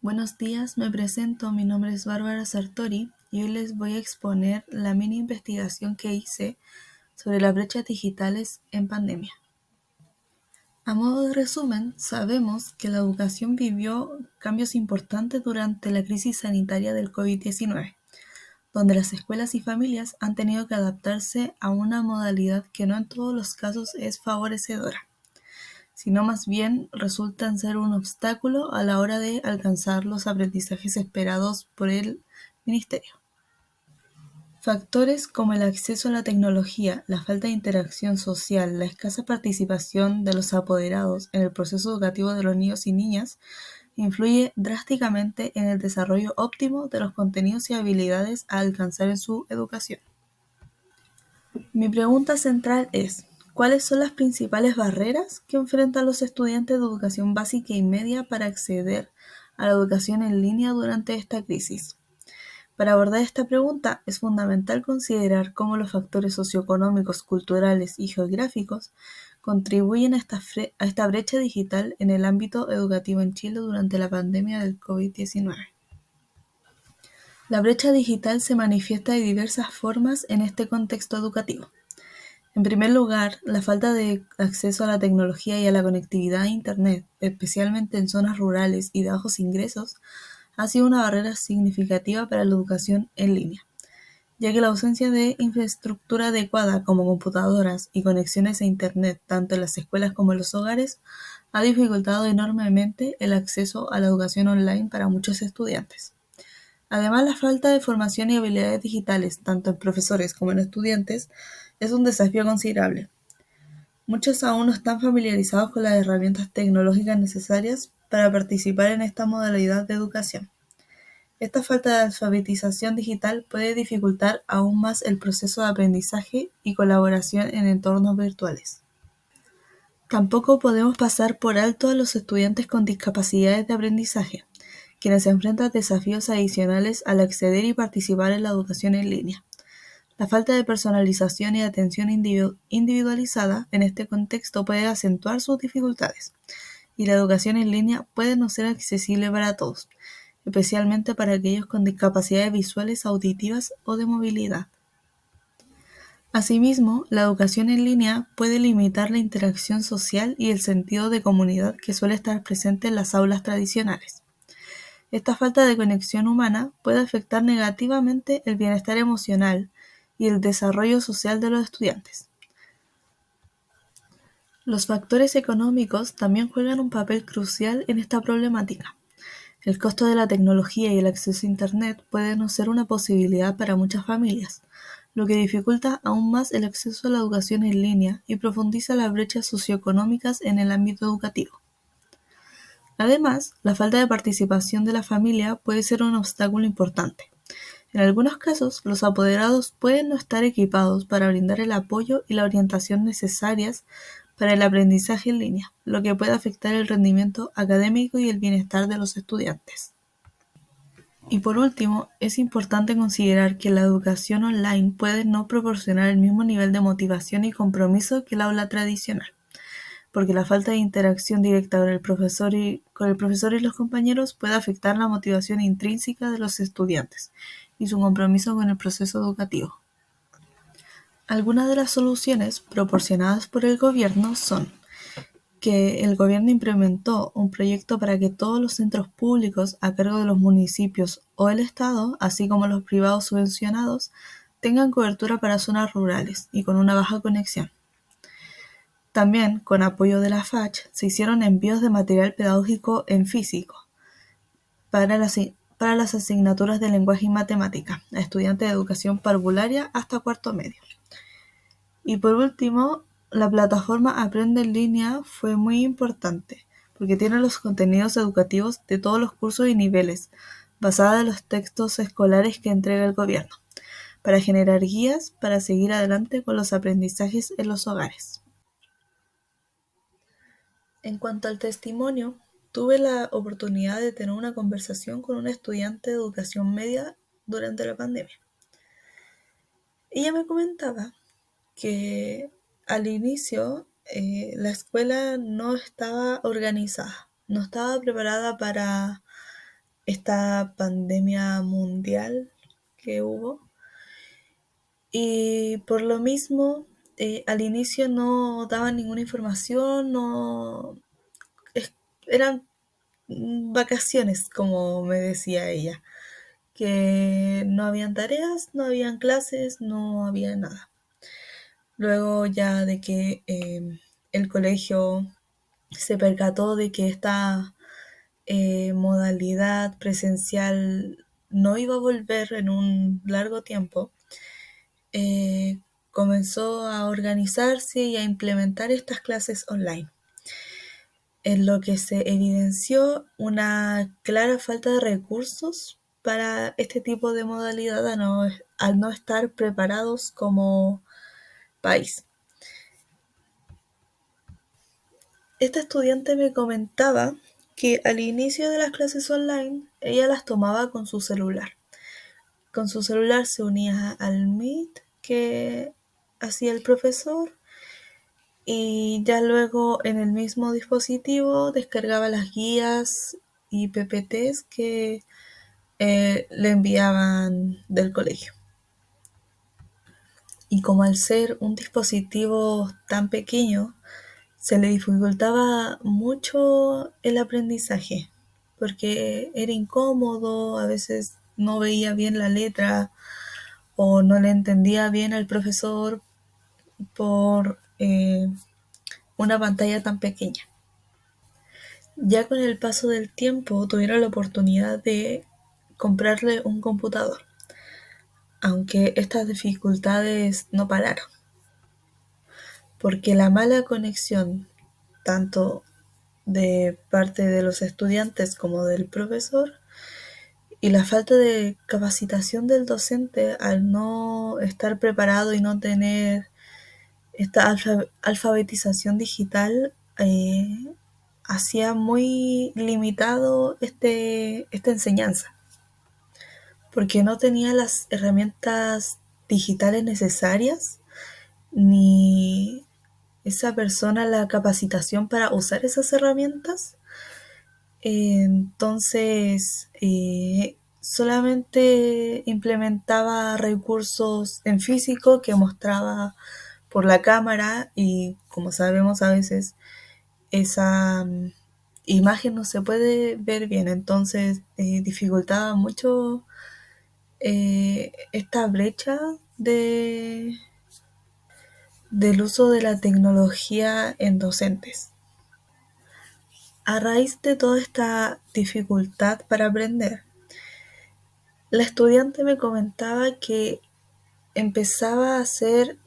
Buenos días, me presento, mi nombre es Bárbara Sartori y hoy les voy a exponer la mini investigación que hice sobre las brechas digitales en pandemia. A modo de resumen, sabemos que la educación vivió cambios importantes durante la crisis sanitaria del COVID-19, donde las escuelas y familias han tenido que adaptarse a una modalidad que no en todos los casos es favorecedora, sino más bien resultan ser un obstáculo a la hora de alcanzar los aprendizajes esperados por el ministerio. Factores como el acceso a la tecnología, la falta de interacción social, la escasa participación de los apoderados en el proceso educativo de los niños y niñas influye drásticamente en el desarrollo óptimo de los contenidos y habilidades a alcanzar en su educación. Mi pregunta central es, ¿cuáles son las principales barreras que enfrentan los estudiantes de educación básica y media para acceder a la educación en línea durante esta crisis? Para abordar esta pregunta es fundamental considerar cómo los factores socioeconómicos, culturales y geográficos contribuyen a esta brecha digital en el ámbito educativo en Chile durante la pandemia del COVID-19. La brecha digital se manifiesta de diversas formas en este contexto educativo. En primer lugar, la falta de acceso a la tecnología y a la conectividad a Internet, especialmente en zonas rurales y de bajos ingresos, ha sido una barrera significativa para la educación en línea, ya que la ausencia de infraestructura adecuada como computadoras y conexiones a Internet, tanto en las escuelas como en los hogares, ha dificultado enormemente el acceso a la educación online para muchos estudiantes. Además, la falta de formación y habilidades digitales, tanto en profesores como en estudiantes, es un desafío considerable. Muchos aún no están familiarizados con las herramientas tecnológicas necesarias para participar en esta modalidad de educación. Esta falta de alfabetización digital puede dificultar aún más el proceso de aprendizaje y colaboración en entornos virtuales. Tampoco podemos pasar por alto a los estudiantes con discapacidades de aprendizaje, quienes enfrentan desafíos adicionales al acceder y participar en la educación en línea. La falta de personalización y atención individualizada en este contexto puede acentuar sus dificultades, y la educación en línea puede no ser accesible para todos, especialmente para aquellos con discapacidades visuales, auditivas o de movilidad. Asimismo, la educación en línea puede limitar la interacción social y el sentido de comunidad que suele estar presente en las aulas tradicionales. Esta falta de conexión humana puede afectar negativamente el bienestar emocional y el desarrollo social de los estudiantes. Los factores económicos también juegan un papel crucial en esta problemática. El costo de la tecnología y el acceso a Internet puede no ser una posibilidad para muchas familias, lo que dificulta aún más el acceso a la educación en línea y profundiza las brechas socioeconómicas en el ámbito educativo. Además, la falta de participación de la familia puede ser un obstáculo importante. En algunos casos, los apoderados pueden no estar equipados para brindar el apoyo y la orientación necesarias para el aprendizaje en línea, lo que puede afectar el rendimiento académico y el bienestar de los estudiantes. Y por último, es importante considerar que la educación online puede no proporcionar el mismo nivel de motivación y compromiso que el aula tradicional, porque la falta de interacción directa con el profesor y los compañeros puede afectar la motivación intrínseca de los estudiantes y su compromiso con el proceso educativo. Algunas de las soluciones proporcionadas por el gobierno son que el gobierno implementó un proyecto para que todos los centros públicos a cargo de los municipios o el Estado, así como los privados subvencionados, tengan cobertura para zonas rurales y con una baja conexión. También, con apoyo de la FACH, se hicieron envíos de material pedagógico en físico para las asignaturas de lenguaje y matemática a estudiantes de educación parvularia hasta cuarto medio. Y por último, la plataforma Aprende en Línea fue muy importante porque tiene los contenidos educativos de todos los cursos y niveles, basada en los textos escolares que entrega el gobierno, para generar guías para seguir adelante con los aprendizajes en los hogares. En cuanto al testimonio, tuve la oportunidad de tener una conversación con una estudiante de educación media durante la pandemia. Ella me comentaba que al inicio la escuela no estaba organizada, no estaba preparada esta pandemia mundial que hubo. Y por lo mismo, al inicio no daban ninguna información, no eran vacaciones, como me decía ella, que no habían tareas, no habían clases, no había nada. Luego ya de que el colegio se percató de que esta modalidad presencial no iba a volver en un largo tiempo, eh, comenzó a organizarse y a implementar estas clases online, en lo que se evidenció una clara falta de recursos para este tipo de modalidad al no estar preparados como país. Esta estudiante me comentaba que al inicio de las clases online ella las tomaba con su celular. Con su celular se unía al Meet que hacía el profesor y ya luego en el mismo dispositivo descargaba las guías y PPTs que le enviaban del colegio. Y como al ser un dispositivo tan pequeño, se le dificultaba mucho el aprendizaje, porque era incómodo, a veces no veía bien la letra o no le entendía bien al profesor por una pantalla tan pequeña. Ya con el paso del tiempo tuvieron la oportunidad de comprarle un computador, aunque estas dificultades no pararon, porque la mala conexión, tanto de parte de los estudiantes como del profesor, y la falta de capacitación del docente al no estar preparado y no tener esta alfabetización digital, hacía muy limitado esta enseñanza, porque no tenía las herramientas digitales necesarias ni esa persona la capacitación para usar esas herramientas. Entonces, solamente implementaba recursos en físico que mostraba por la cámara y como sabemos a veces esa imagen no se puede ver bien, entonces dificultaba mucho esta brecha del uso de la tecnología en docentes. A raíz de toda esta dificultad para aprender, la estudiante me comentaba que empezaba a hacer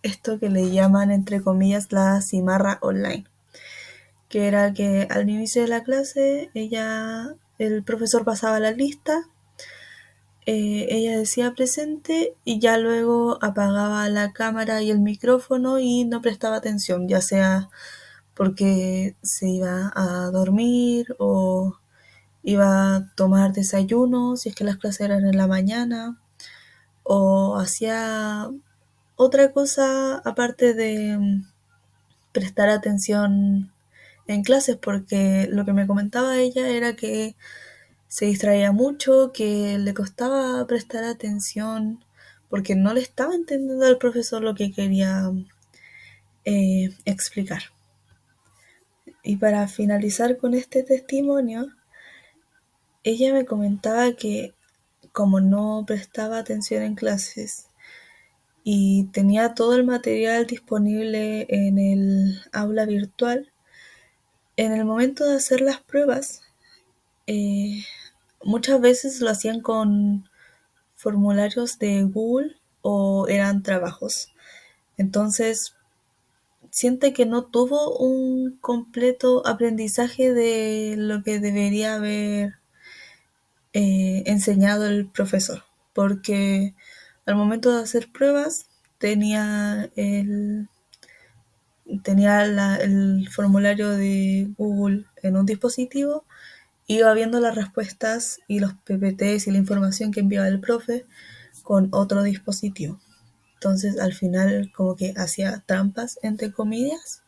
esto que le llaman entre comillas la cimarra online, que era que al inicio de la clase el profesor pasaba la lista, ella decía presente y ya luego apagaba la cámara y el micrófono y no prestaba atención, ya sea porque se iba a dormir o iba a tomar desayuno si es que las clases eran en la mañana o hacía otra cosa aparte de prestar atención en clases, porque lo que me comentaba ella era que se distraía mucho, que le costaba prestar atención porque no le estaba entendiendo al profesor lo que quería explicar. Y para finalizar con este testimonio, ella me comentaba que como no prestaba atención en clases y tenía todo el material disponible en el aula virtual, en el momento de hacer las pruebas, eh, muchas veces lo hacían con formularios de Google o eran trabajos. Entonces, siente que no tuvo un completo aprendizaje de lo que debería haber enseñado el profesor, porque al momento de hacer pruebas tenía el formulario de Google en un dispositivo, iba viendo las respuestas y los PPTs y la información que enviaba el profe con otro dispositivo. Entonces al final como que hacía trampas entre comillas,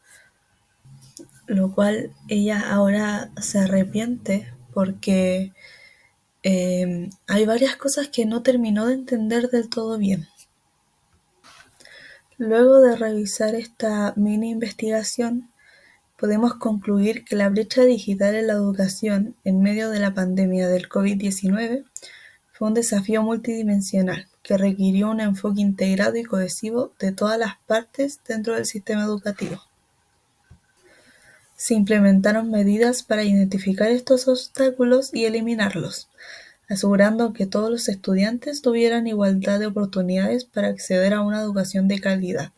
lo cual ella ahora se arrepiente porque Hay varias cosas que no terminó de entender del todo bien. Luego de revisar esta mini investigación, podemos concluir que la brecha digital en la educación en medio de la pandemia del COVID-19 fue un desafío multidimensional que requirió un enfoque integrado y cohesivo de todas las partes dentro del sistema educativo. Se implementaron medidas para identificar estos obstáculos y eliminarlos, asegurando que todos los estudiantes tuvieran igualdad de oportunidades para acceder a una educación de calidad,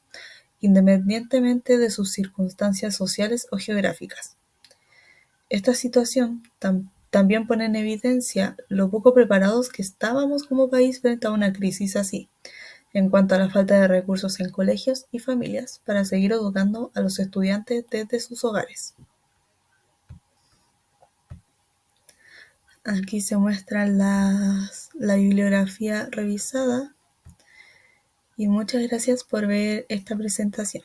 independientemente de sus circunstancias sociales o geográficas. Esta situación también pone en evidencia lo poco preparados que estábamos como país frente a una crisis así, en cuanto a la falta de recursos en colegios y familias para seguir educando a los estudiantes desde sus hogares. Aquí se muestra la bibliografía revisada y muchas gracias por ver esta presentación.